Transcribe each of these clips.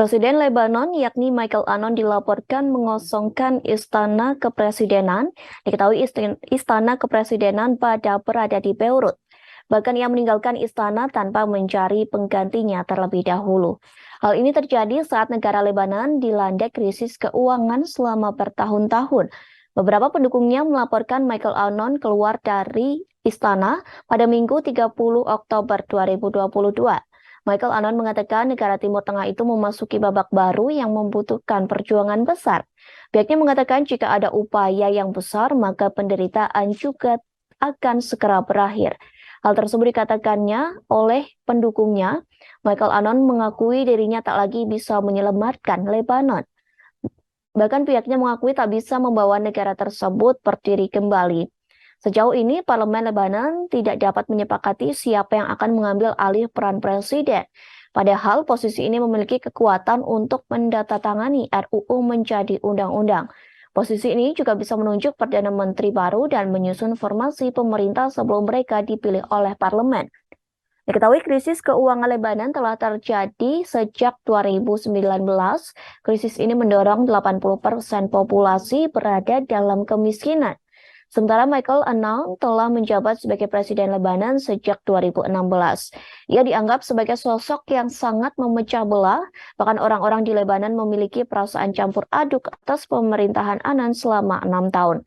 Presiden Lebanon yakni Michael Aoun dilaporkan mengosongkan istana kepresidenan. Diketahui istana kepresidenan pada berada di Beirut. Bahkan ia meninggalkan istana tanpa mencari penggantinya terlebih dahulu. Hal ini terjadi saat negara Lebanon dilanda krisis keuangan selama bertahun-tahun. Beberapa pendukungnya melaporkan Michael Aoun keluar dari istana pada Minggu 30 Oktober 2022. Michael Aoun mengatakan negara Timur Tengah itu memasuki babak baru yang membutuhkan perjuangan besar. Pihaknya mengatakan jika ada upaya yang besar, maka penderitaan juga akan segera berakhir. Hal tersebut dikatakannya oleh pendukungnya. Michael Aoun mengakui dirinya tak lagi bisa menyelamatkan Lebanon. Bahkan pihaknya mengakui tak bisa membawa negara tersebut berdiri kembali. Sejauh ini, Parlemen Lebanon tidak dapat menyepakati siapa yang akan mengambil alih peran presiden. Padahal posisi ini memiliki kekuatan untuk mendatangani RUU menjadi undang-undang. Posisi ini juga bisa menunjuk Perdana Menteri baru dan menyusun formasi pemerintah sebelum mereka dipilih oleh parlemen. Diketahui krisis keuangan Lebanon telah terjadi sejak 2019. Krisis ini mendorong 80% populasi berada dalam kemiskinan. Sementara Michael Aoun telah menjabat sebagai Presiden Lebanon sejak 2016. Ia dianggap sebagai sosok yang sangat memecah belah, bahkan orang-orang di Lebanon memiliki perasaan campur aduk atas pemerintahan Aoun selama 6 tahun.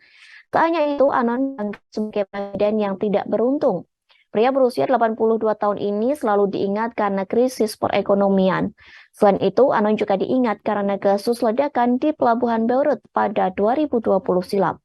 Tak hanya itu, Aoun dianggap sebagai presiden yang tidak beruntung. Pria berusia 82 tahun ini selalu diingat karena krisis perekonomian. Selain itu, Aoun juga diingat karena kasus ledakan di Pelabuhan Beirut pada 2020 silam.